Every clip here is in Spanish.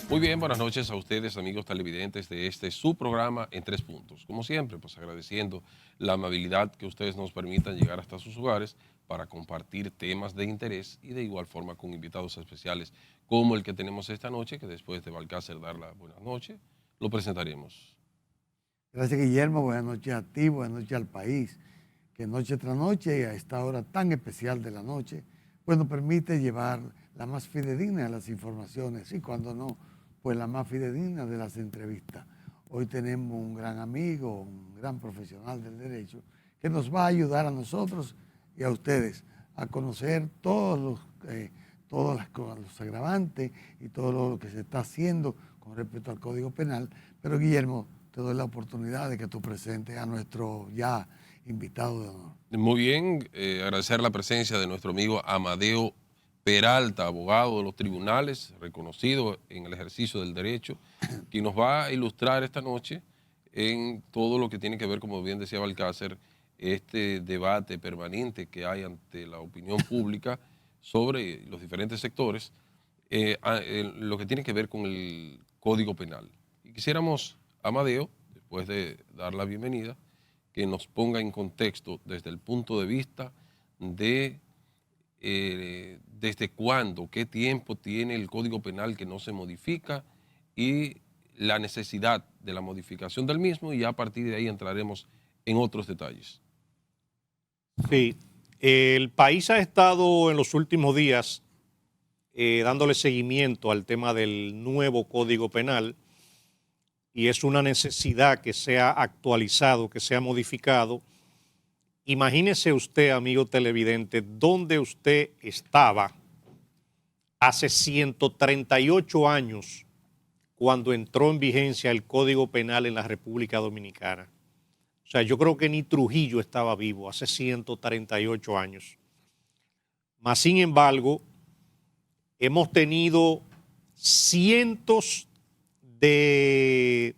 Muy bien, buenas noches a ustedes, amigos televidentes de este su programa en 3 puntos. Como siempre, pues agradeciendo la amabilidad que ustedes nos permitan llegar hasta sus hogares para compartir temas de interés y de igual forma con invitados especiales como el que tenemos esta noche, que después de Balcácer dar la buenas noches, lo presentaremos. Gracias, Guillermo. Buenas noches a ti, buenas noches al país, que noche tras noche y a esta hora tan especial de la noche, pues nos permite llevar la más fidedigna de las informaciones y cuando no, pues la más fidedigna de las entrevistas. Hoy tenemos un gran amigo, un gran profesional del derecho, que nos va a ayudar a nosotros y a ustedes a conocer todos los agravantes y todo lo que se está haciendo con respecto al Código Penal. Pero Guillermo, te doy la oportunidad de que tú presentes a nuestro ya invitado de honor. Muy bien, agradecer la presencia de nuestro amigo Amadeo Peralta, abogado de los tribunales, reconocido en el ejercicio del derecho, quien nos va a ilustrar esta noche en todo lo que tiene que ver, como bien decía Balcácer, este debate permanente que hay ante la opinión pública sobre los diferentes sectores, lo que tiene que ver con el Código Penal. Y quisiéramos, Amadeo, después de dar la bienvenida, que nos ponga en contexto desde el punto de vista de desde cuándo, qué tiempo tiene el Código Penal que no se modifica y la necesidad de la modificación del mismo, y ya a partir de ahí entraremos en otros detalles. Sí, el país ha estado en los últimos días dándole seguimiento al tema del nuevo Código Penal y es una necesidad que sea actualizado, que sea modificado. Imagínese usted, amigo televidente, dónde usted estaba hace 138 años cuando entró en vigencia el Código Penal en la República Dominicana. O sea, yo creo que ni Trujillo estaba vivo hace 138 años. Mas, sin embargo, hemos tenido cientos de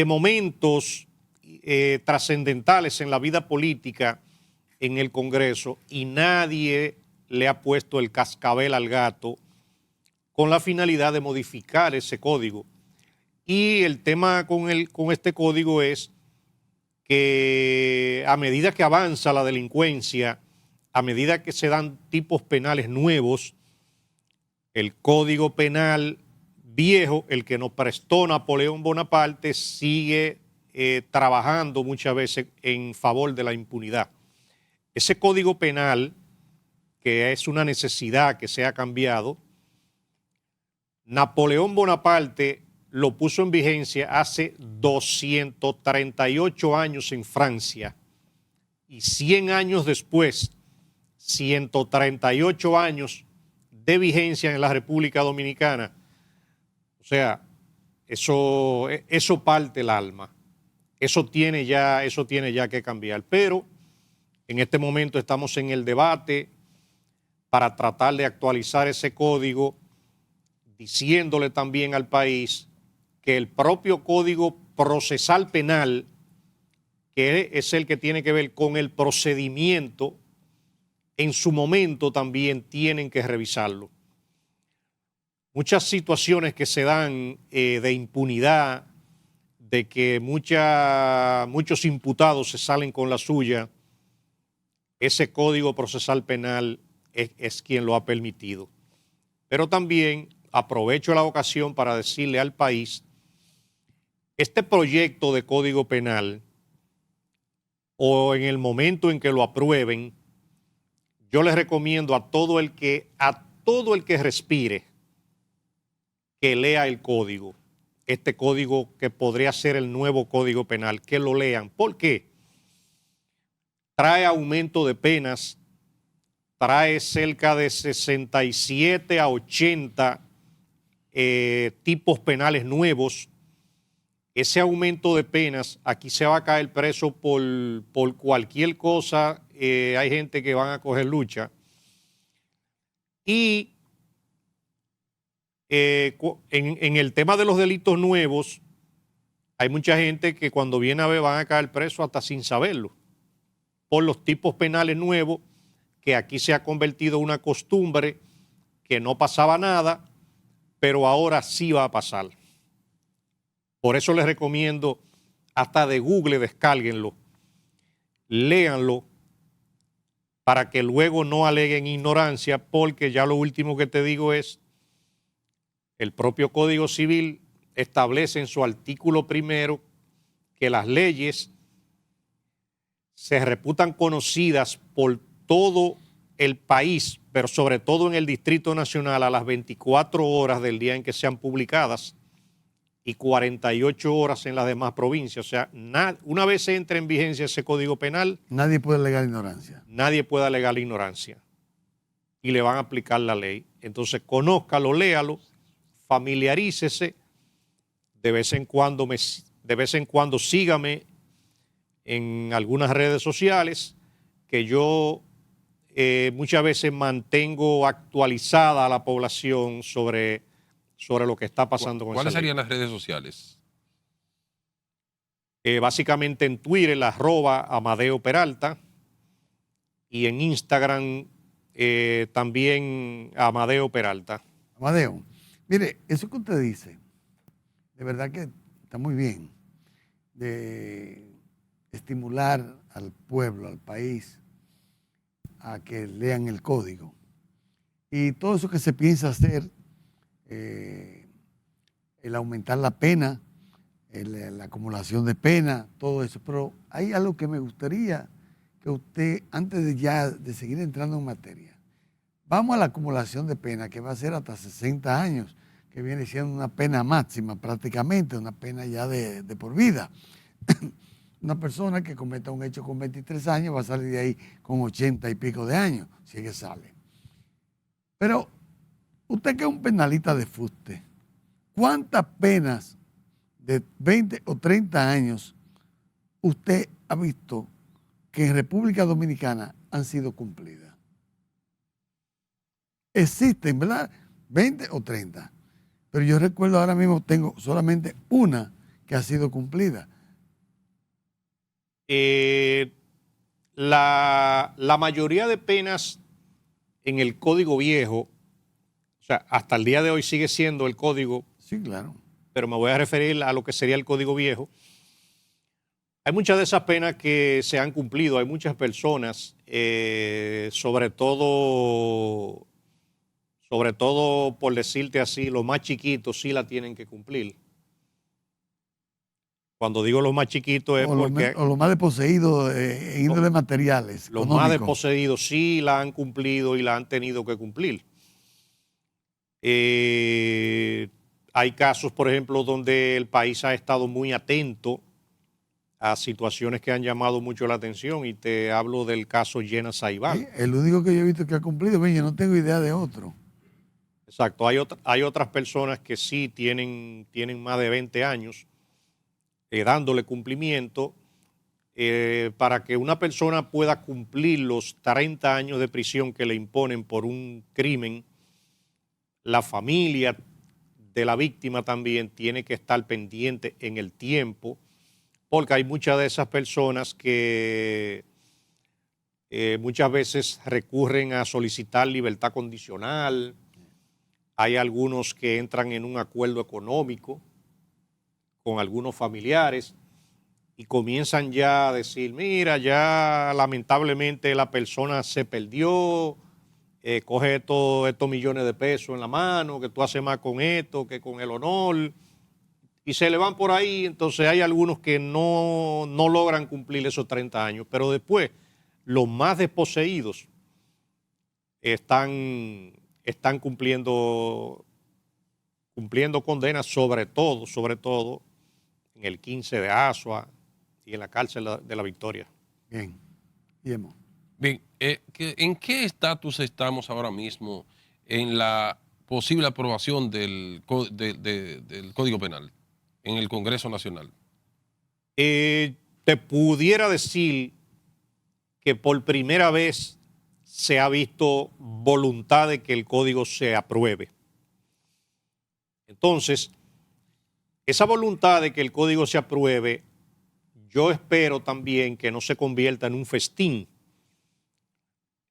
momentos trascendentales en la vida política en el Congreso y nadie le ha puesto el cascabel al gato con la finalidad de modificar ese código. Y el tema con este código es que a medida que avanza la delincuencia, a medida que se dan tipos penales nuevos, el Código Penal viejo, el que nos prestó Napoleón Bonaparte, sigue trabajando muchas veces en favor de la impunidad. Ese Código Penal, que es una necesidad que se ha cambiado, Napoleón Bonaparte lo puso en vigencia hace 238 años en Francia y 100 años después, 138 años de vigencia en la República Dominicana. O sea, eso parte el alma. Eso tiene ya que cambiar. Pero en este momento estamos en el debate para tratar de actualizar ese código, diciéndole también al país que el propio Código Procesal Penal, que es el que tiene que ver con el procedimiento, en su momento también tienen que revisarlo. Muchas situaciones que se dan de impunidad, de que muchos imputados se salen con la suya, ese Código Procesal Penal es quien lo ha permitido. Pero también aprovecho la ocasión para decirle al país, este proyecto de Código Penal, o en el momento en que lo aprueben, yo les recomiendo a todo el que respire que lea el código, este código que podría ser el nuevo Código Penal, que lo lean. ¿Por qué? Trae aumento de penas, trae cerca de 67 a 80 tipos penales nuevos. Ese aumento de penas, aquí se va a caer preso por cualquier cosa, hay gente que van a coger lucha. Y en el tema de los delitos nuevos, hay mucha gente que cuando viene a ver van a caer preso hasta sin saberlo, por los tipos penales nuevos, que aquí se ha convertido en una costumbre, que no pasaba nada, pero ahora sí va a pasar. Por eso les recomiendo, hasta de Google descárguenlo, léanlo, para que luego no aleguen ignorancia, porque ya lo último que te digo es, el propio Código Civil establece en su artículo primero que las leyes se reputan conocidas por todo el país, pero sobre todo en el Distrito Nacional a las 24 horas del día en que sean publicadas y 48 horas en las demás provincias. O sea, una vez se entre en vigencia ese Código Penal, Nadie puede alegar ignorancia. nadie puede alegar la ignorancia y le van a aplicar la ley. Entonces, conózcalo, léalo, familiarícese, de vez en cuando sígame en algunas redes sociales que yo muchas veces mantengo actualizada a la población sobre lo que está pasando con esa ¿Cuáles ley. serían las redes sociales? Básicamente en Twitter, @Amadeo Peralta, y en Instagram también Amadeo Peralta. Amadeo, mire, eso que usted dice, de verdad que está muy bien, de estimular al pueblo, al país, a que lean el código. Y todo eso que se piensa hacer, el aumentar la pena, la acumulación de pena, todo eso. Pero hay algo que me gustaría que usted, antes de seguir entrando en materia, vamos a la acumulación de pena, que va a ser hasta 60 años, que viene siendo una pena máxima prácticamente, una pena ya de por vida. Una persona que cometa un hecho con 23 años va a salir de ahí con 80 y pico de años, si es que sale. Pero usted que es un penalista de fuste, ¿cuántas penas de 20 o 30 años usted ha visto que en República Dominicana han sido cumplidas? Existen, ¿verdad? 20 o 30. Pero yo recuerdo ahora mismo tengo solamente una que ha sido cumplida. La mayoría de penas en el Código Viejo, o sea, hasta el día de hoy sigue siendo el Código. Sí, claro. Pero me voy a referir a lo que sería el Código Viejo. Hay muchas de esas penas que se han cumplido, hay muchas personas, sobre todo, por decirte así, los más chiquitos sí la tienen que cumplir. Cuando digo los más chiquitos es porque... O los más desposeídos en índole materiales. Los más desposeídos sí la han cumplido y la han tenido que cumplir. Hay casos, por ejemplo, donde el país ha estado muy atento a situaciones que han llamado mucho la atención, y te hablo del caso Llena Saibal. Sí, el único que yo he visto que ha cumplido, yo no tengo idea de otro. Exacto, hay otras personas que sí tienen más de 20 años dándole cumplimiento. Para que una persona pueda cumplir los 30 años de prisión que le imponen por un crimen, la familia de la víctima también tiene que estar pendiente en el tiempo, porque hay muchas de esas personas que muchas veces recurren a solicitar libertad condicional. Hay algunos que entran en un acuerdo económico con algunos familiares y comienzan ya a decir, mira, ya lamentablemente la persona se perdió, coge todos estos millones de pesos en la mano, que tú haces más con esto que con el honor, y se le van por ahí. Entonces hay algunos que no logran cumplir esos 30 años, pero después los más desposeídos están cumpliendo condenas, sobre todo en el 15 de Asua y en la cárcel de la Victoria. Bien, Guillermo. Bien, ¿en qué estatus estamos ahora mismo en la posible aprobación del Código Penal en el Congreso Nacional? Te pudiera decir que por primera vez se ha visto voluntad de que el código se apruebe. Entonces, esa voluntad de que el código se apruebe, yo espero también que no se convierta en un festín.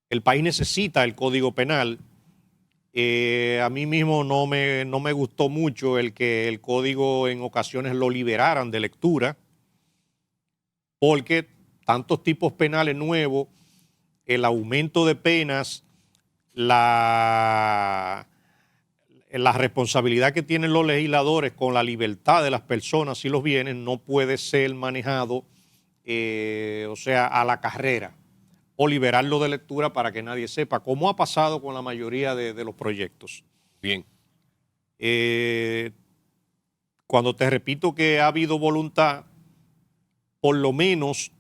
El país necesita el Código Penal. A mí mismo no me gustó mucho el que el código en ocasiones lo liberaran de lectura, porque tantos tipos penales nuevos, el aumento de penas, la responsabilidad que tienen los legisladores con la libertad de las personas y los bienes no puede ser manejado, a la carrera, o liberarlo de lectura para que nadie sepa, como ha pasado con la mayoría de los proyectos. Bien. Cuando te repito que ha habido voluntad, por lo menos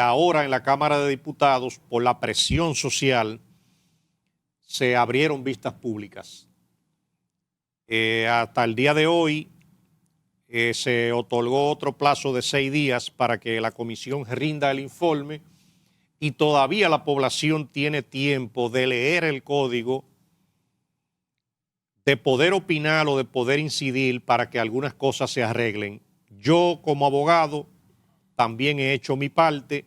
ahora en la Cámara de Diputados, por la presión social, se abrieron vistas públicas. Hasta el día de hoy se otorgó otro plazo de 6 días para que la comisión rinda el informe y todavía la población tiene tiempo de leer el código, de poder opinar o de poder incidir para que algunas cosas se arreglen. Yo como abogado también he hecho mi parte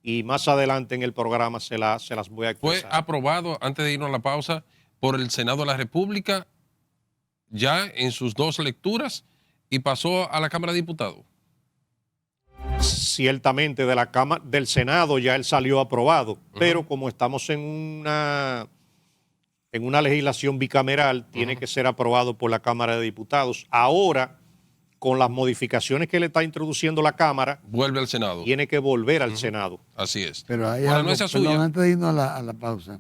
y más adelante en el programa se las voy a expresar. Fue aprobado, antes de irnos a la pausa, por el Senado de la República ya en sus 2 lecturas y pasó a la Cámara de Diputados. Ciertamente del Senado ya él salió aprobado, pero como estamos en una legislación bicameral, tiene que ser aprobado por la Cámara de Diputados. Ahora, con las modificaciones que le está introduciendo la Cámara, vuelve al Senado. Tiene que volver al Senado. Así es. Pero hay Por la algo, anuencia perdón, suya. antes de irnos a la pausa,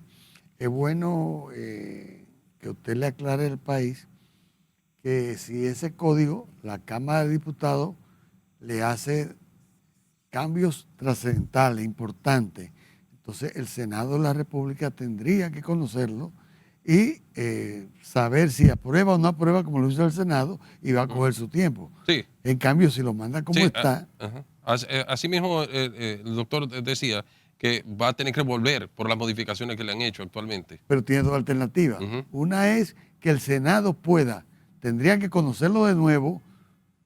es bueno que usted le aclare al país que si ese código, la Cámara de Diputados le hace cambios trascendentales, importantes, entonces el Senado de la República tendría que conocerlo y saber si aprueba o no aprueba como lo hizo el Senado y va a coger su tiempo. Sí. En cambio, si lo manda como está... Así mismo el doctor decía que va a tener que volver por las modificaciones que le han hecho actualmente. Pero tiene 2 alternativas. Una es que el Senado tendría que conocerlo de nuevo,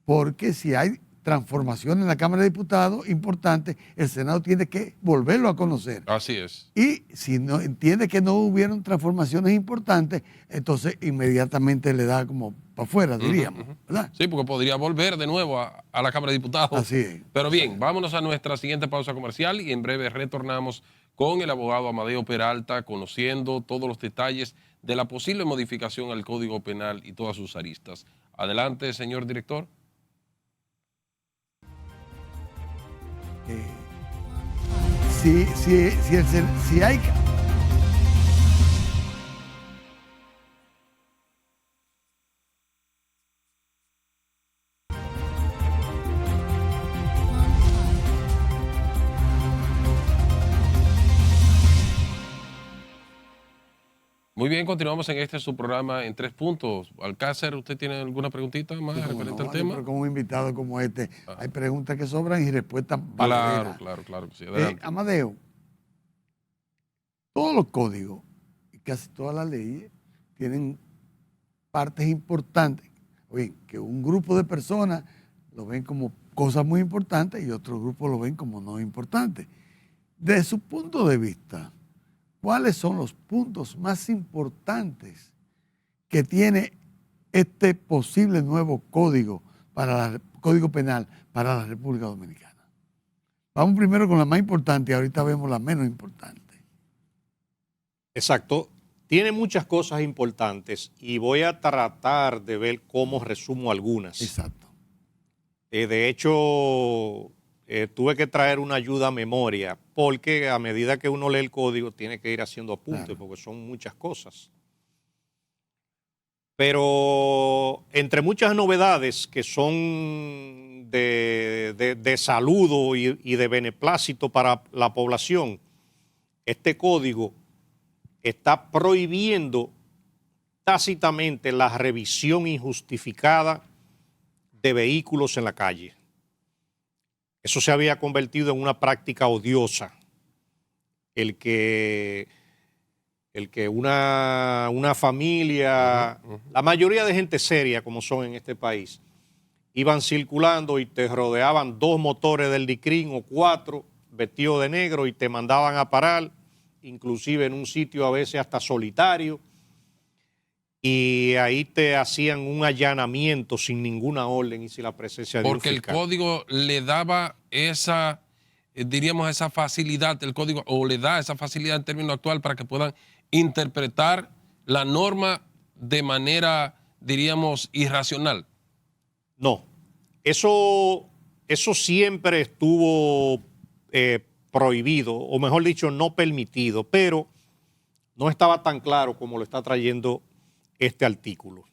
porque si hay transformación en la Cámara de Diputados importante, el Senado tiene que volverlo a conocer. Así es. Y si no entiende que no hubieron transformaciones importantes, entonces inmediatamente le da como para afuera, diríamos, ¿verdad? Sí, porque podría volver de nuevo a la Cámara de Diputados. Así es. Pero bien, vámonos a nuestra siguiente pausa comercial y en breve retornamos con el abogado Amadeo Peralta, conociendo todos los detalles de la posible modificación al Código Penal y todas sus aristas. Adelante, señor director. Si hay... Muy bien, continuamos en su programa en 3 puntos. Alcácer, ¿usted tiene alguna preguntita más referente al tema? Pero como un invitado como este, hay preguntas que sobran y respuestas valederas. Claro. Sí, adelante. Amadeo, todos los códigos y casi todas las leyes tienen partes importantes. Oye, que un grupo de personas lo ven como cosas muy importantes y otro grupo lo ven como no importantes. Desde su punto de vista, ¿cuáles son los puntos más importantes que tiene este posible nuevo código código penal para la República Dominicana? Vamos primero con la más importante y ahorita vemos la menos importante. Exacto. Tiene muchas cosas importantes y voy a tratar de ver cómo resumo algunas. Exacto. De hecho, tuve que traer una ayuda a memoria, porque a medida que uno lee el código tiene que ir haciendo apuntes, claro, porque son muchas cosas. Pero entre muchas novedades que son de saludo y de beneplácito para la población, este código está prohibiendo tácitamente la revisión injustificada de vehículos en la calle. Eso se había convertido en una práctica odiosa. El que una familia, la mayoría de gente seria como son en este país, iban circulando y te rodeaban 2 motores del DICRIN o 4 vestidos de negro y te mandaban a parar inclusive en un sitio a veces hasta solitario, y ahí te hacían un allanamiento sin ninguna orden y sin la presencia de un Porque el fiscal. código le daba esa, diríamos, esa facilidad, el código, o le da esa facilidad en términos actual para que puedan interpretar la norma de manera, diríamos, irracional. No, eso siempre estuvo prohibido, o mejor dicho, no permitido, pero no estaba tan claro como lo está trayendo este artículo.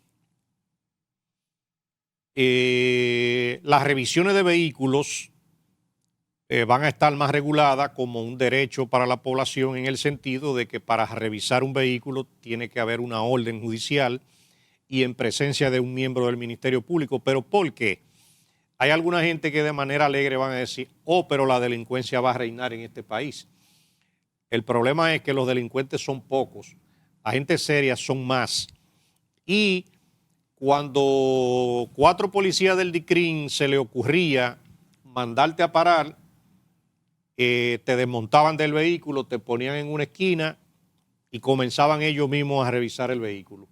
Las revisiones de vehículos van a estar más reguladas como un derecho para la población, en el sentido de que para revisar un vehículo tiene que haber una orden judicial y en presencia de un miembro del Ministerio Público. ¿Pero por qué? Hay alguna gente que de manera alegre van a decir, oh, pero la delincuencia va a reinar en este país. El problema es que los delincuentes son pocos, la gente seria son más. Y cuando 4 policías del DICRIN se le ocurría mandarte a parar, te desmontaban del vehículo, te ponían en una esquina y comenzaban ellos mismos a revisar el vehículo.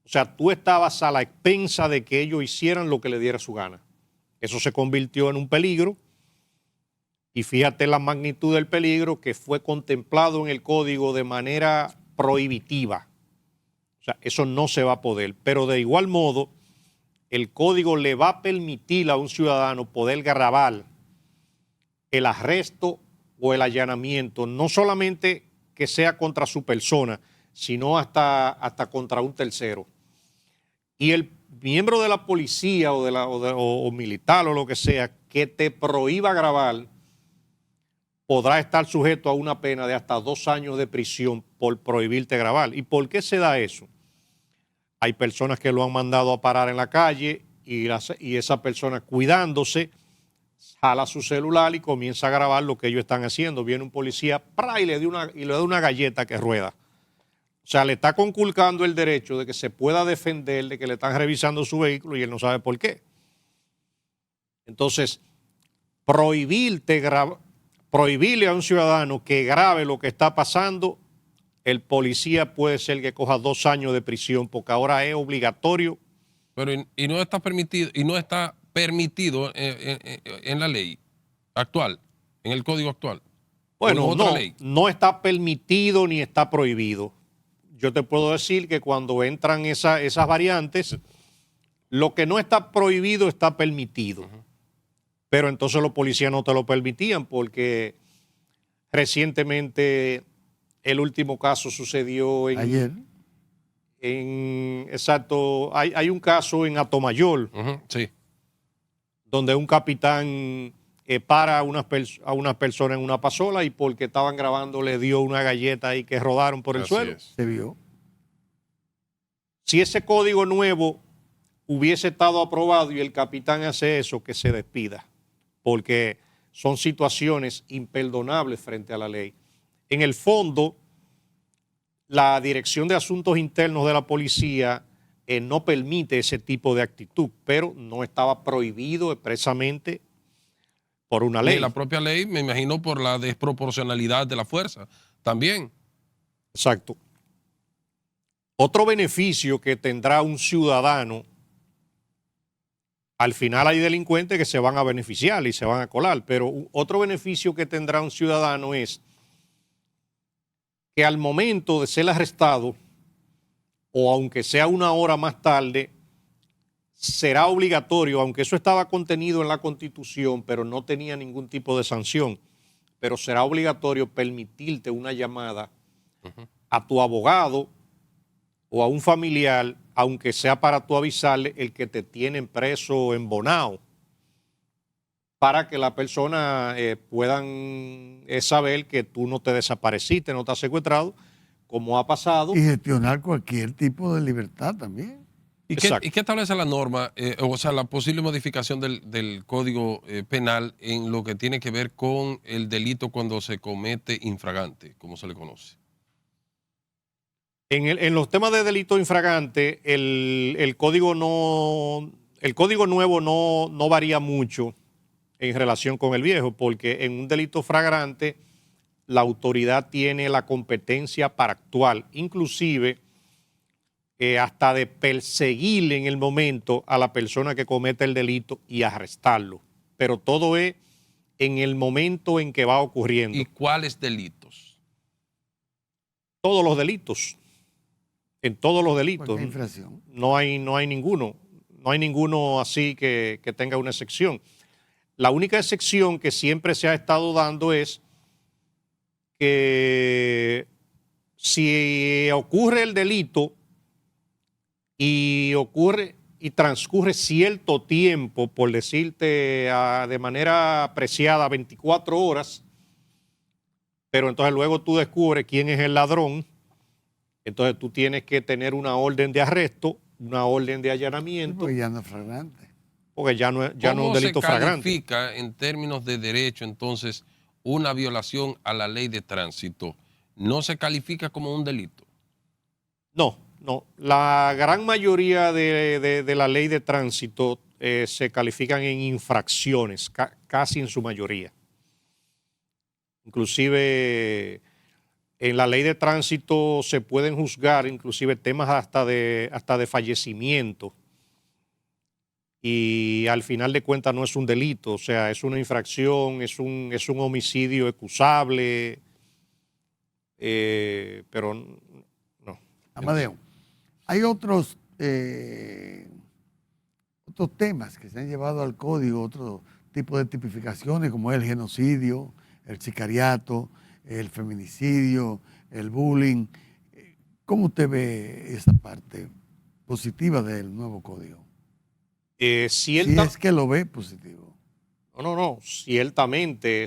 O sea, tú estabas a la expensa de que ellos hicieran lo que le diera su gana. Eso se convirtió en un peligro, y fíjate la magnitud del peligro, que fue contemplado en el código de manera prohibitiva. O sea, eso no se va a poder, pero de igual modo el código le va a permitir a un ciudadano poder grabar el arresto o el allanamiento, no solamente que sea contra su persona, sino hasta contra un tercero. Y el miembro de la policía o militar o lo que sea que te prohíba grabar podrá estar sujeto a una pena de hasta 2 años de prisión por prohibirte grabar. ¿Y por qué se da eso? Hay personas que lo han mandado a parar en la calle y esa persona, cuidándose, jala su celular y comienza a grabar lo que ellos están haciendo. Viene un policía y le da una galleta que rueda. O sea, le está conculcando el derecho de que se pueda defender de que le están revisando su vehículo y él no sabe por qué. Entonces, prohibirle a un ciudadano que grabe lo que está pasando, el policía puede ser que coja 2 años de prisión, porque ahora es obligatorio. Pero y no está permitido, en la ley actual, en el código actual. Bueno, otra ley. no está permitido ni está prohibido. Yo te puedo decir que cuando entran esas variantes, lo que no está prohibido está permitido. Uh-huh. Pero entonces los policías no te lo permitían, porque recientemente el último caso sucedió ayer. Exacto, hay un caso en Atomayor, uh-huh, sí, donde un capitán para a unas personas en una pasola y porque estaban grabando le dio una galleta ahí que rodaron por el suelo. Se vio. Si ese código nuevo hubiese estado aprobado y el capitán hace eso, que se despida, porque son situaciones imperdonables frente a la ley. En el fondo, la Dirección de Asuntos Internos de la Policía no permite ese tipo de actitud, pero no estaba prohibido expresamente por una ley. Y la propia ley, me imagino, por la desproporcionalidad de la fuerza también. Exacto. Otro beneficio que tendrá un ciudadano, al final hay delincuentes que se van a beneficiar y se van a colar, pero otro beneficio que tendrá un ciudadano es que al momento de ser arrestado, o aunque sea una hora más tarde, será obligatorio, aunque eso estaba contenido en la Constitución, pero no tenía ningún tipo de sanción, pero será obligatorio permitirte una llamada a tu abogado o a un familiar, aunque sea para tú avisarle el que te tienen preso en Bonao, para que la persona puedan saber que tú no te desapareciste, no te has secuestrado, como ha pasado. Y gestionar cualquier tipo de libertad también. ¿Y qué establece la norma, o sea, la posible modificación del Código Penal en lo que tiene que ver con el delito cuando se comete infragante, como se le conoce? En los temas de delito infragante, el código nuevo no varía mucho en relación con el viejo, porque en un delito flagrante la autoridad tiene la competencia para actuar, inclusive hasta de perseguir en el momento a la persona que comete el delito y arrestarlo. Pero todo es en el momento en que va ocurriendo. ¿Y cuáles delitos? Todos los delitos. En todos los delitos. Cualquier infracción. No hay ninguno. No hay ninguno así que tenga una excepción. La única excepción que siempre se ha estado dando es que si ocurre el delito y transcurre cierto tiempo, por decirte de manera apreciada 24 horas, pero entonces luego tú descubres quién es el ladrón, entonces tú tienes que tener una orden de arresto, una orden de allanamiento. Porque ya no es flagrante. Porque ya no es un delito flagrante. ¿Cómo se califica en términos de derecho entonces una violación a la ley de tránsito? ¿No se califica como un delito? No. La gran mayoría de la ley de tránsito se califican en infracciones, casi en su mayoría. Inclusive en la ley de tránsito se pueden juzgar inclusive temas hasta de fallecimiento. Y al final de cuentas no es un delito, o sea, es una infracción, es un homicidio excusable, pero no. Amadeo, hay otros temas que se han llevado al código, otro tipo de tipificaciones como el genocidio, el sicariato, el feminicidio, el bullying. ¿Cómo usted ve esa parte positiva del nuevo código? Si es que lo ve positivo. No, ciertamente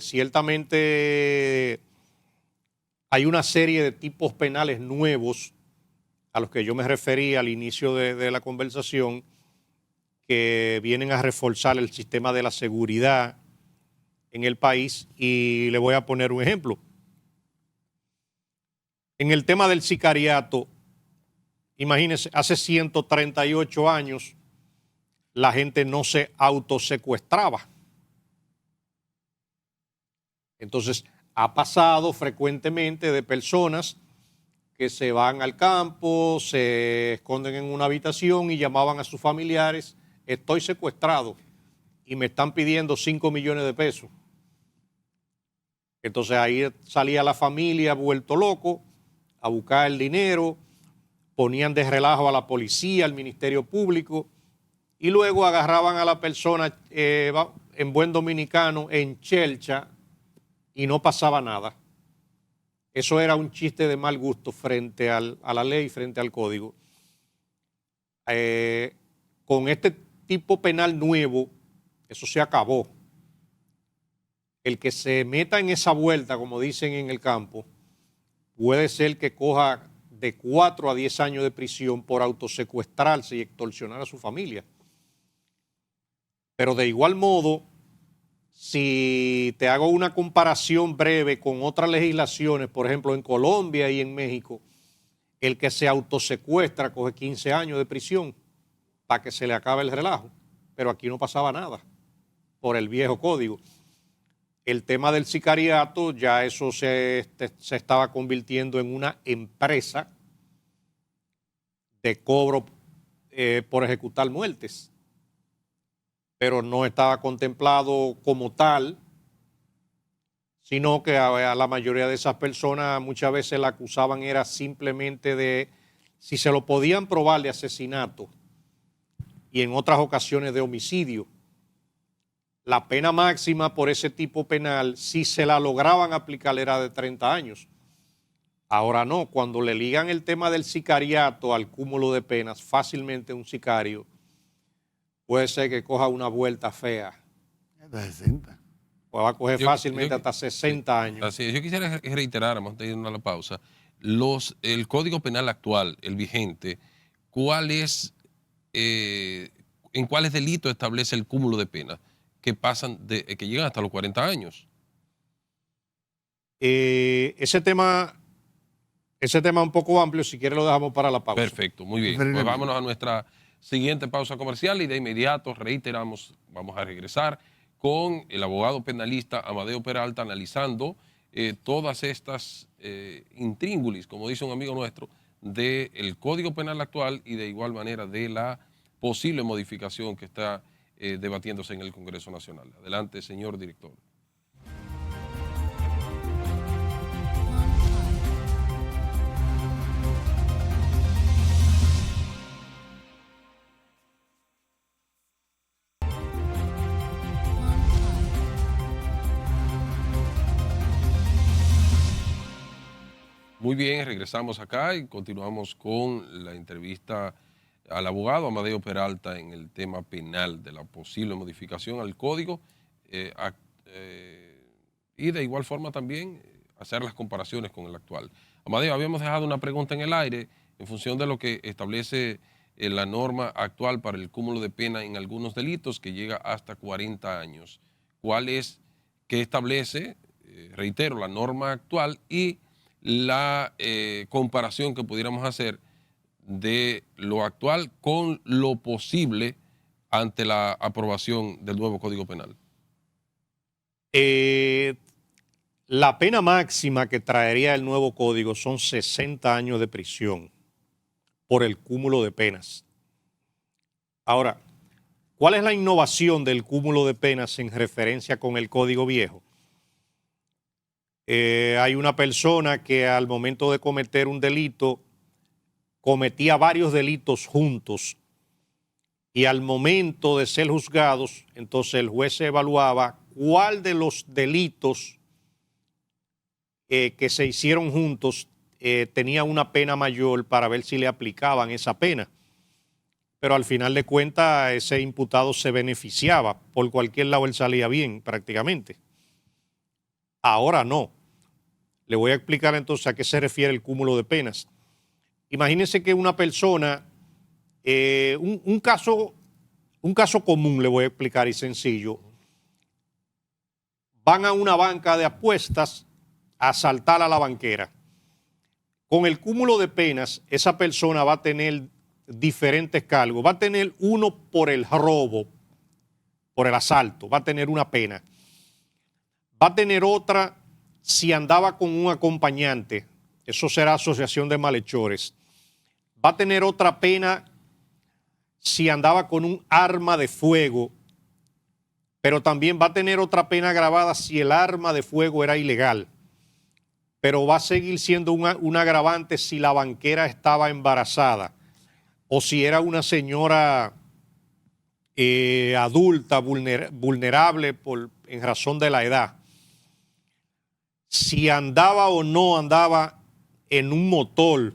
hay una serie de tipos penales nuevos a los que yo me referí al inicio de la conversación, que vienen a reforzar el sistema de la seguridad en el país, y le voy a poner un ejemplo. En el tema del sicariato, imagínense, hace 138 años la gente no se autosecuestraba. Entonces, ha pasado frecuentemente de personas que se van al campo, se esconden en una habitación y llamaban a sus familiares: estoy secuestrado y me están pidiendo 5 millones de pesos. Entonces ahí salía la familia vuelto loco a buscar el dinero, ponían de relajo a la policía, al Ministerio Público, y luego agarraban a la persona en buen dominicano, en chelcha, y no pasaba nada. Eso era un chiste de mal gusto frente a la ley, frente al código. Con este tipo penal nuevo, eso se acabó. El que se meta en esa vuelta, como dicen en el campo, puede ser que coja de 4 a 10 años de prisión por autosecuestrarse y extorsionar a su familia. Pero de igual modo, si te hago una comparación breve con otras legislaciones, por ejemplo en Colombia y en México, el que se autosecuestra coge 15 años de prisión para que se le acabe el relajo. Pero aquí no pasaba nada por el viejo código. El tema del sicariato, ya eso se estaba convirtiendo en una empresa de cobro por ejecutar muertes, pero no estaba contemplado como tal, sino que a la mayoría de esas personas muchas veces la acusaban era simplemente de, si se lo podían probar, de asesinato, y en otras ocasiones de homicidio. La pena máxima por ese tipo penal, si se la lograban aplicar, era de 30 años. Ahora no, cuando le ligan el tema del sicariato al cúmulo de penas, fácilmente un sicario puede ser que coja una vuelta fea. Hasta 60. Pues va a coger fácilmente hasta 60 años. Así es. Yo quisiera reiterar, antes de irnos a la pausa, el Código Penal actual, el vigente, ¿en cuáles delitos establece el cúmulo de penas que llegan hasta los 40 años? Ese tema es un poco amplio, si quiere lo dejamos para la pausa. Perfecto, muy bien. Pues vámonos a nuestra siguiente pausa comercial y de inmediato reiteramos, vamos a regresar con el abogado penalista Amadeo Peralta analizando todas estas intríngulis, como dice un amigo nuestro, del Código Penal actual y de igual manera de la posible modificación que está debatiéndose en el Congreso Nacional. Adelante, señor director. Muy bien, regresamos acá y continuamos con la entrevista al abogado Amadeo Peralta en el tema penal de la posible modificación al código y de igual forma también hacer las comparaciones con el actual. Amadeo, habíamos dejado una pregunta en el aire en función de lo que establece la norma actual para el cúmulo de pena en algunos delitos que llega hasta 40 años. ¿Qué establece, reitero, la norma actual y la comparación que pudiéramos hacer de lo actual con lo posible ante la aprobación del nuevo Código Penal? La pena máxima que traería el nuevo código son 60 años de prisión por el cúmulo de penas. Ahora, ¿cuál es la innovación del cúmulo de penas en referencia con el código viejo? Hay una persona que al momento de cometer un delito cometía varios delitos juntos y al momento de ser juzgados, entonces el juez evaluaba cuál de los delitos que se hicieron juntos tenía una pena mayor para ver si le aplicaban esa pena. Pero al final de cuentas ese imputado se beneficiaba, por cualquier lado él salía bien prácticamente. Ahora no. Le voy a explicar entonces a qué se refiere el cúmulo de penas. Imagínense que una persona, un caso común le voy a explicar y sencillo, van a una banca de apuestas a asaltar a la banquera. Con el cúmulo de penas, esa persona va a tener diferentes cargos. Va a tener uno por el robo, por el asalto, va a tener una pena. Va a tener otra si andaba con un acompañante, eso será asociación de malhechores. Va a tener otra pena si andaba con un arma de fuego, pero también va a tener otra pena agravada si el arma de fuego era ilegal. Pero va a seguir siendo un agravante si la banquera estaba embarazada o si era una señora adulta, vulnerable en razón de la edad. Si andaba o no andaba en un motor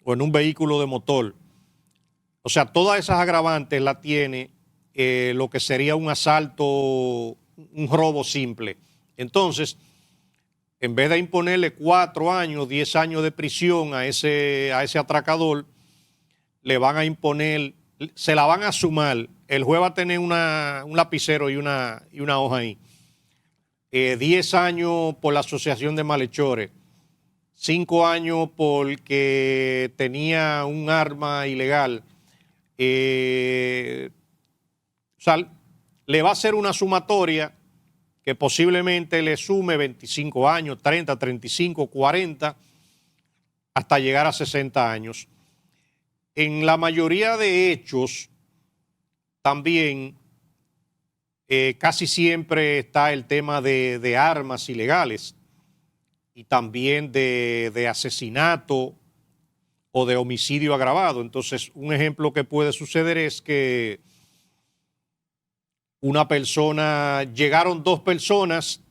o en un vehículo de motor. O sea, todas esas agravantes las tiene lo que sería un asalto, un robo simple. Entonces, en vez de imponerle 4 años, 10 años de prisión a ese atracador, le van a imponer, se la van a sumar. El juez va a tener un lapicero y una hoja ahí. 10 años por la asociación de malhechores, 5 años porque tenía un arma ilegal. O sea, le va a hacer una sumatoria que posiblemente le sume 25 años, 30, 35, 40, hasta llegar a 60 años. En la mayoría de hechos, también casi siempre está el tema de armas ilegales y también de asesinato o de homicidio agravado. Entonces, un ejemplo que puede suceder es que llegaron 2 personas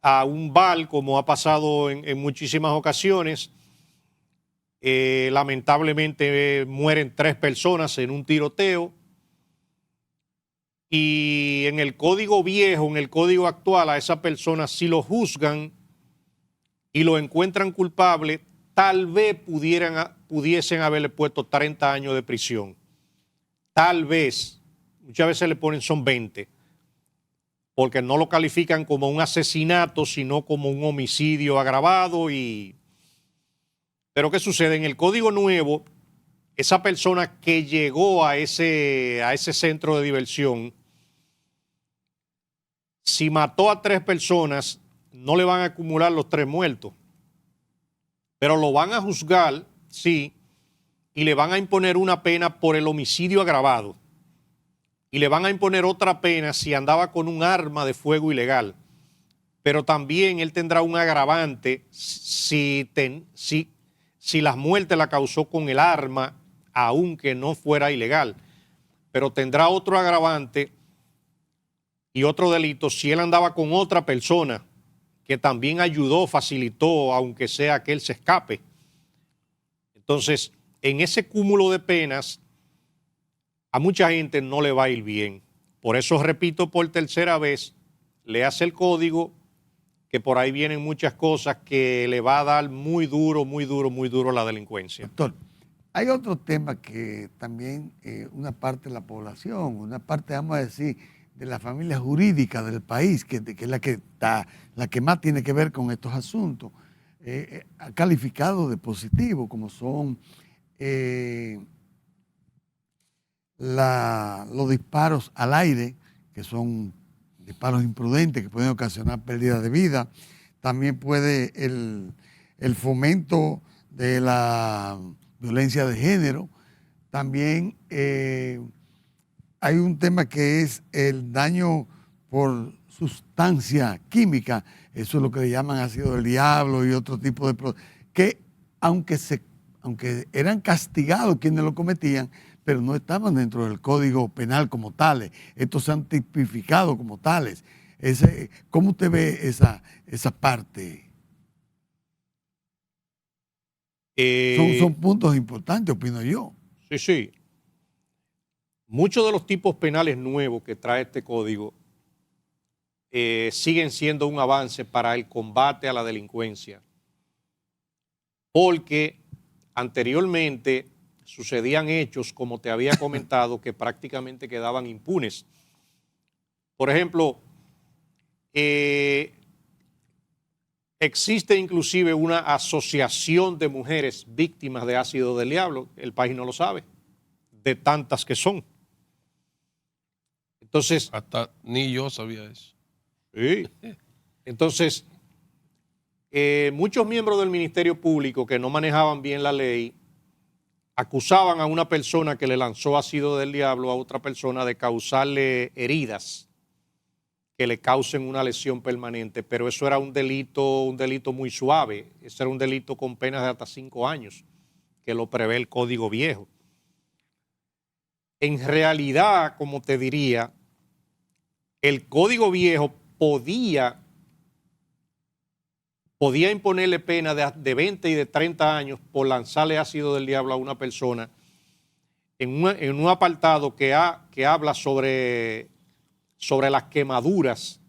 a un bar, como ha pasado en muchísimas ocasiones. Lamentablemente mueren 3 personas en un tiroteo. Y en el código viejo, en el código actual, a esa persona si lo juzgan y lo encuentran culpable, tal vez pudiesen haberle puesto 30 años de prisión. Tal vez. Muchas veces le ponen son 20, porque no lo califican como un asesinato, sino como un homicidio agravado. Pero ¿qué sucede? En el código nuevo, esa persona que llegó a ese centro de diversión, si mató a 3 personas, no le van a acumular los 3 muertos, pero lo van a juzgar, sí, y le van a imponer una pena por el homicidio agravado. Y le van a imponer otra pena si andaba con un arma de fuego ilegal. Pero también él tendrá un agravante si las muertes la causó con el arma, aunque no fuera ilegal. Pero tendrá otro agravante y otro delito si él andaba con otra persona que también ayudó, facilitó, aunque sea que él se escape. Entonces, en ese cúmulo de penas, a mucha gente no le va a ir bien. Por eso repito por tercera vez, léase el código, que por ahí vienen muchas cosas que le va a dar muy duro, muy duro, muy duro a la delincuencia. Doctor, hay otro tema que también una parte de la población, una parte, vamos a decir, de la familia jurídica del país, que es la que más tiene que ver con estos asuntos, ha calificado de positivo, como son los disparos al aire, que son disparos imprudentes que pueden ocasionar pérdida de vida. También puede el fomento de la violencia de género. También hay un tema que es el daño por sustancia química. Eso es lo que le llaman ácido del diablo y otro tipo de que aunque eran castigados quienes lo cometían, pero no estaban dentro del Código Penal como tales. Estos se han tipificado como tales. ¿Cómo usted ve esa parte? Son puntos importantes, opino yo. Sí, sí. Muchos de los tipos penales nuevos que trae este código siguen siendo un avance para el combate a la delincuencia, porque anteriormente sucedían hechos, como te había comentado, que prácticamente quedaban impunes. Por ejemplo, existe inclusive una asociación de mujeres víctimas de ácido del diablo, el país no lo sabe, de tantas que son. Entonces, hasta ni yo sabía eso. Sí. Entonces, muchos miembros del Ministerio Público que no manejaban bien la ley acusaban a una persona que le lanzó ácido del diablo a otra persona de causarle heridas que le causen una lesión permanente, pero eso era un delito muy suave. Eso era un delito con penas de hasta 5 años, que lo prevé el Código Viejo. En realidad, como te diría, el Código Viejo podía imponerle pena de 20 y de 30 años por lanzarle ácido del diablo a una persona en un apartado que habla sobre las quemaduras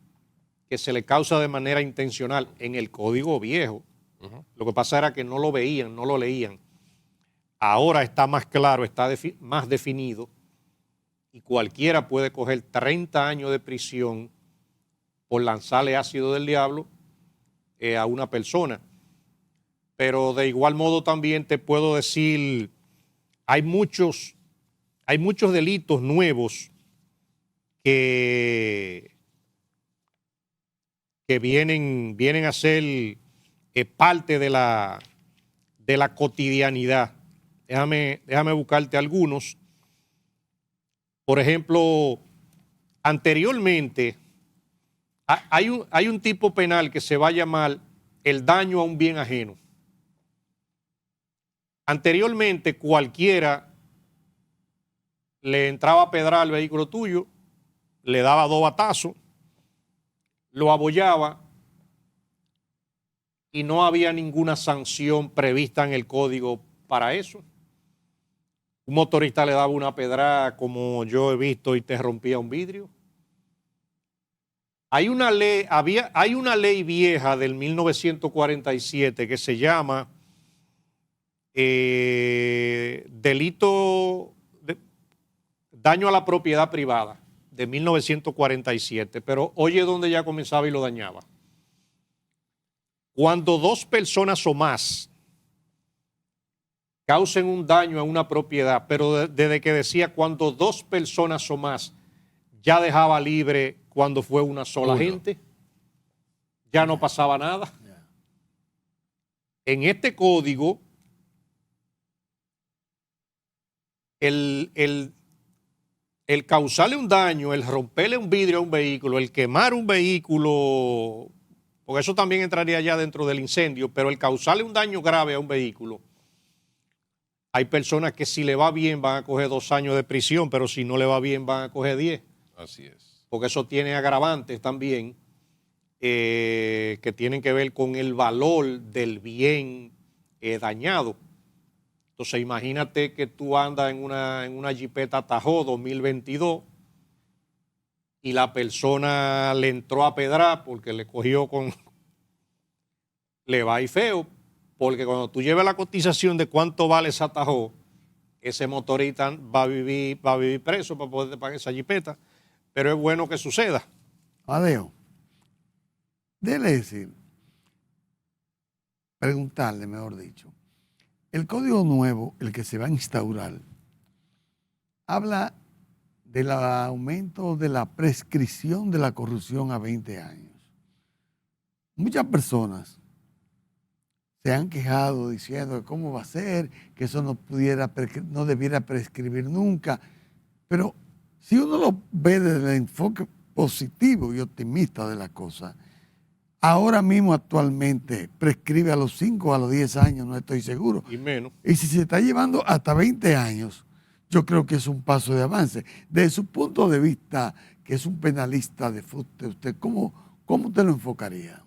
que se le causa de manera intencional en el Código Viejo. Lo que pasa era que no lo veían, no lo leían. Ahora está más claro, está más definido, y cualquiera puede coger 30 años de prisión por lanzarle ácido del diablo a una persona. Pero de igual modo también te puedo decir, hay muchos delitos nuevos que vienen a ser parte de la cotidianidad. Déjame buscarte algunos. Por ejemplo, anteriormente hay un tipo penal que se va a llamar el daño a un bien ajeno. Anteriormente cualquiera le entraba a pedrar al vehículo tuyo, le daba 2 batazos, lo abollaba y no había ninguna sanción prevista en el código para eso. Un motorista le daba una pedrada, como yo he visto, y te rompía un vidrio. Hay una ley vieja del 1947 que se llama daño a la propiedad privada, de 1947, pero oye dónde ya comenzaba y lo dañaba. Cuando 2 personas o más causen un daño a una propiedad, pero desde que decía cuando 2 personas o más, ya dejaba libre cuando fue una sola gente. ya no pasaba nada. En este código, el causarle un daño, el romperle un vidrio a un vehículo, el quemar un vehículo, porque eso también entraría ya dentro del incendio, pero el causarle un daño grave a un vehículo, hay personas que si le va bien van a coger 2 años de prisión, pero si no le va bien van a coger 10. Así es. Porque eso tiene agravantes también que tienen que ver con el valor del bien dañado. Entonces imagínate que tú andas en una Jeepeta Tahoe 2022 y la persona le entró a pedrar porque le cogió le va a ir feo, porque cuando tú lleves la cotización de cuánto vale esa Tahoe, ese motorista va a vivir preso para poder pagar esa Jeepeta, pero es bueno que suceda. Amadeo, déle decir, preguntarle, mejor dicho, el código nuevo, el que se va a instaurar, habla del aumento de la prescripción de la corrupción a 20 años. Muchas personas se han quejado diciendo que cómo va a ser, que eso no debiera prescribir nunca, pero si uno lo ve desde el enfoque positivo y optimista de la cosa, ahora mismo actualmente prescribe a los 5 o a los 10 años, no estoy seguro. Y menos. Y si se está llevando hasta 20 años, yo creo que es un paso de avance. Desde su punto de vista, que es un penalista de fútbol, ¿usted cómo usted lo enfocaría?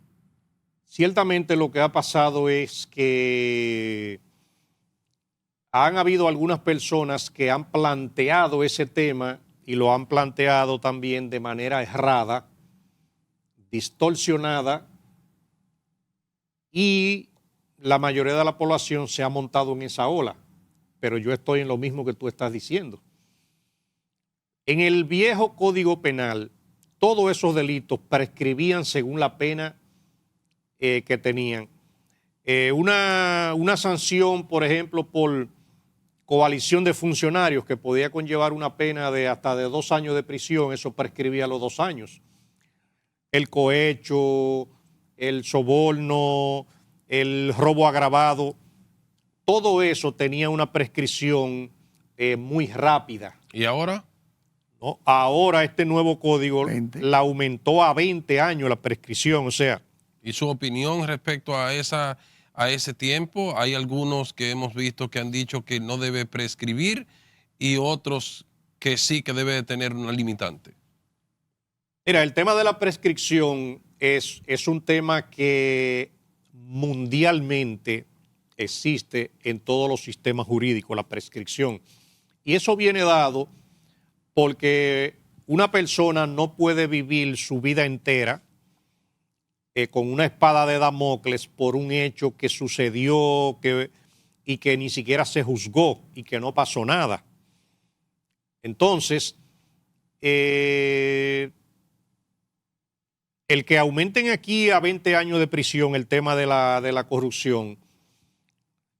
Ciertamente lo que ha pasado es que han habido algunas personas que han planteado ese tema y lo han planteado también de manera errada, distorsionada, y la mayoría de la población se ha montado en esa ola. Pero yo estoy en lo mismo que tú estás diciendo. En el viejo Código Penal, todos esos delitos prescribían según la pena que tenían. Una sanción, por ejemplo, por coalición de funcionarios que podía conllevar una pena de hasta de 2 años de prisión, eso prescribía a los 2 años. El cohecho, el soborno, el robo agravado, todo eso tenía una prescripción muy rápida. ¿Y ahora? ¿No? Ahora este nuevo código 20. la aumentó a 20 años la prescripción, o sea. ¿Y su opinión respecto a ese tiempo? Hay algunos que hemos visto que han dicho que no debe prescribir y otros que sí que debe tener una limitante. Mira, el tema de la prescripción es un tema que mundialmente existe en todos los sistemas jurídicos, la prescripción. Y eso viene dado porque una persona no puede vivir su vida entera con una espada de Damocles por un hecho que sucedió y que ni siquiera se juzgó y que no pasó nada. Entonces, el que aumenten aquí a 20 años de prisión el tema de la corrupción,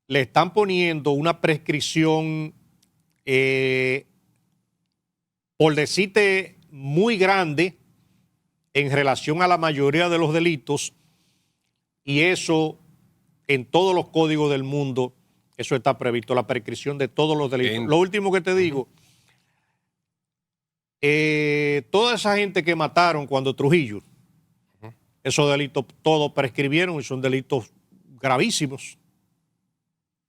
le están poniendo una prescripción, por decirte, muy grande en relación a la mayoría de los delitos, y eso en todos los códigos del mundo, eso está previsto, la prescripción de todos los delitos. Lo último que te digo, toda esa gente que mataron cuando Trujillo, esos delitos todos prescribieron y son delitos gravísimos.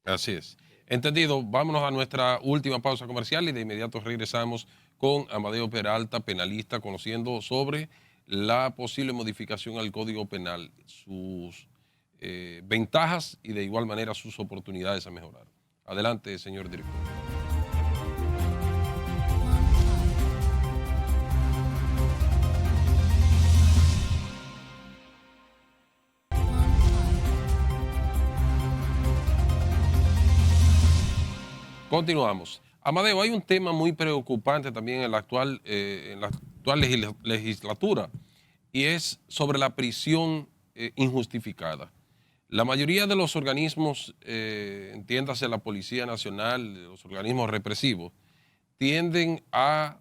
Así es. Entendido. Vámonos a nuestra última pausa comercial y de inmediato regresamos con Amadeo Peralta, penalista, conociendo sobre la posible modificación al Código Penal, sus ventajas y de igual manera sus oportunidades a mejorar. Adelante, señor director. Continuamos. Amadeo, hay un tema muy preocupante también en la actual legislatura y es sobre la prisión injustificada. La mayoría de los organismos, entiéndase la Policía Nacional, los organismos represivos, tienden a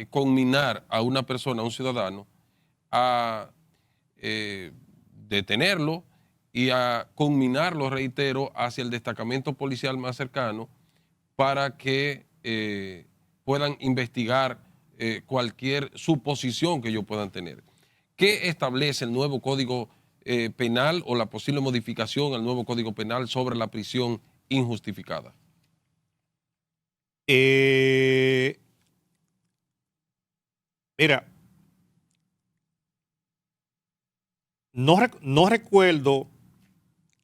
conminar a una persona, a un ciudadano, a detenerlo y a conminarlo, reitero, hacia el destacamento policial más cercano para que puedan investigar cualquier suposición que ellos puedan tener. ¿Qué establece el nuevo Código Penal o la posible modificación al nuevo Código Penal sobre la prisión injustificada? Mira, no recuerdo,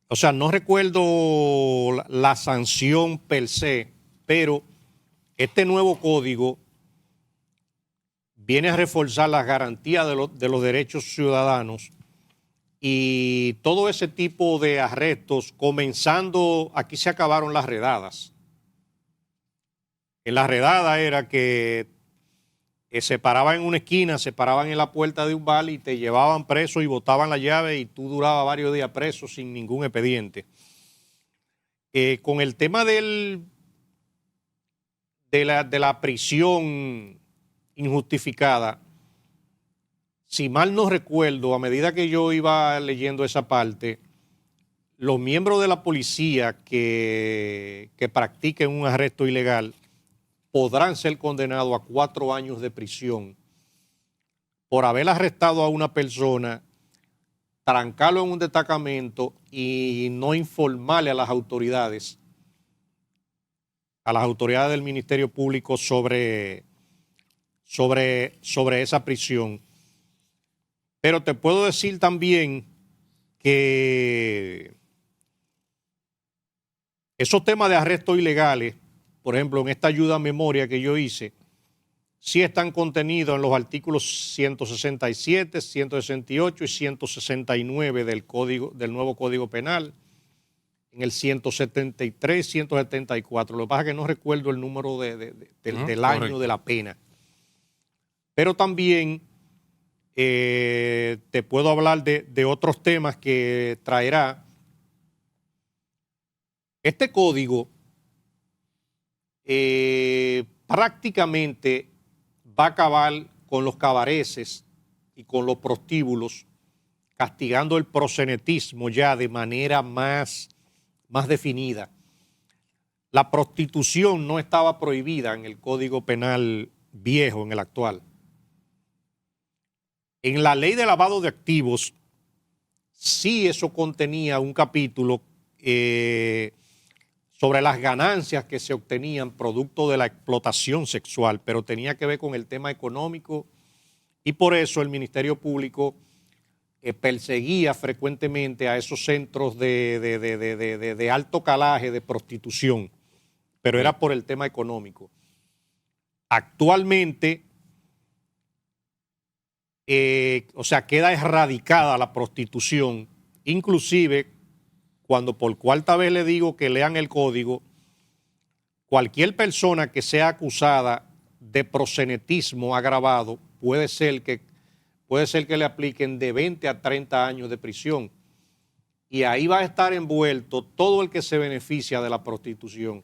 o sea, no recuerdo la sanción per se, pero este nuevo código viene a reforzar las garantías de los derechos ciudadanos y todo ese tipo de arrestos, comenzando, aquí se acabaron las redadas. En la redada era que se paraban en una esquina, se paraban en la puerta de un bar y te llevaban preso y botaban la llave y tú durabas varios días preso sin ningún expediente. Con el tema de la prisión injustificada, si mal no recuerdo, a medida que yo iba leyendo esa parte, los miembros de la policía que practiquen un arresto ilegal podrán ser condenados a 4 años de prisión por haber arrestado a una persona, trancarlo en un destacamento y no informarle a las autoridades del Ministerio Público sobre esa prisión. Pero te puedo decir también que esos temas de arrestos ilegales, por ejemplo, en esta ayuda a memoria que yo hice, sí están contenidos en los artículos 167, 168 y 169 del nuevo Código Penal, en el 173, 174. Lo que pasa es que no recuerdo el número del año de la pena. Pero también te puedo hablar de otros temas que traerá. Este código prácticamente va a acabar con los cabareces y con los prostíbulos, castigando el proxenetismo ya de manera más definida. La prostitución no estaba prohibida en el Código Penal viejo, en el actual. En la ley de lavado de activos, sí eso contenía un capítulo sobre las ganancias que se obtenían producto de la explotación sexual, pero tenía que ver con el tema económico y por eso el Ministerio Público perseguía frecuentemente a esos centros de alto calaje de prostitución, pero era por el tema económico. Actualmente, queda erradicada la prostitución, inclusive cuando por cuarta vez le digo que lean el código, cualquier persona que sea acusada de proxenetismo agravado puede ser que le apliquen de 20 a 30 años de prisión. Y ahí va a estar envuelto todo el que se beneficia de la prostitución.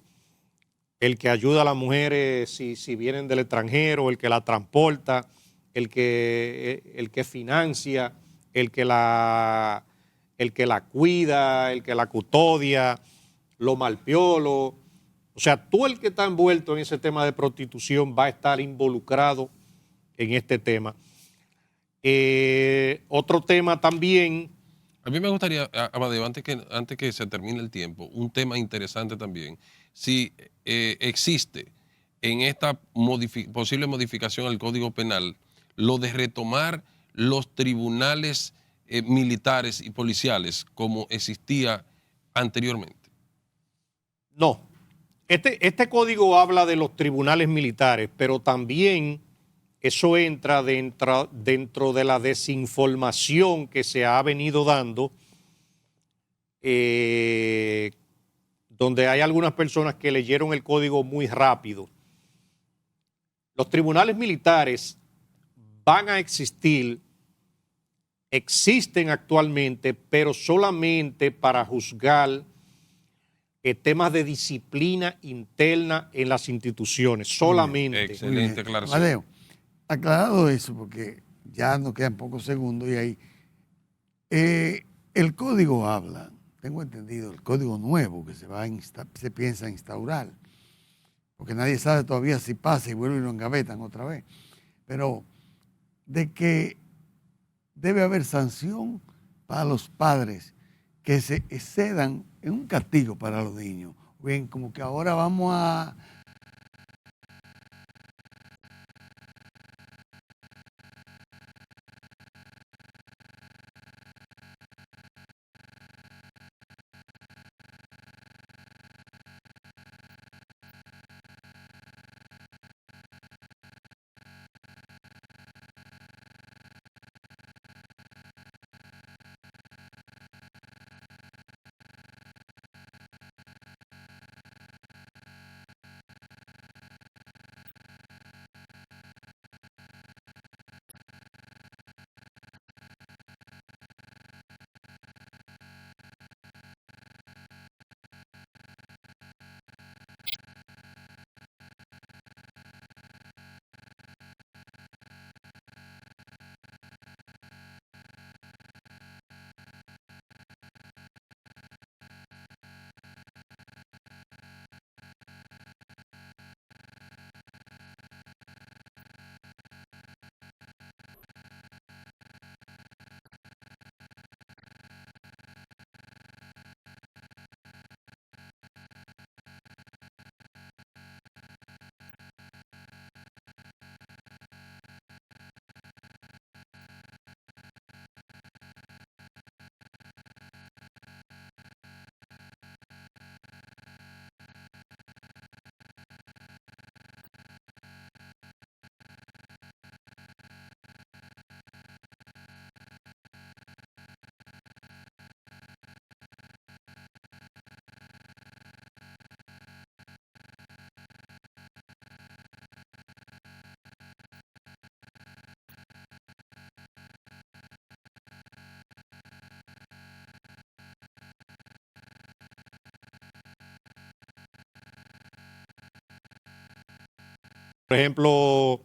El que ayuda a las mujeres si vienen del extranjero, el que la transporta, el que financia, el que la cuida, el que la custodia, los malpiolos. O sea, todo el que está envuelto en ese tema de prostitución va a estar involucrado en este tema. Otro tema también. A mí me gustaría, Amadeo, antes que se termine el tiempo, un tema interesante también. Si existe en esta posible modificación al Código Penal lo de retomar los tribunales militares y policiales como existía anteriormente. No. Este código habla de los tribunales militares, pero también eso entra dentro de la desinformación que se ha venido dando, donde hay algunas personas que leyeron el código muy rápido. Los tribunales militares van a existir, existen actualmente, pero solamente para juzgar temas de disciplina interna en las instituciones, solamente. Excelente aclaración. Amadeo, aclarado eso, porque ya nos quedan pocos segundos y ahí. El código habla, tengo entendido, el código nuevo que se piensa instaurar, porque nadie sabe todavía si pasa y vuelve y lo engavetan otra vez, pero de que debe haber sanción para los padres que se excedan en un castigo para los niños. Bien, como que ahora vamos a... Por ejemplo,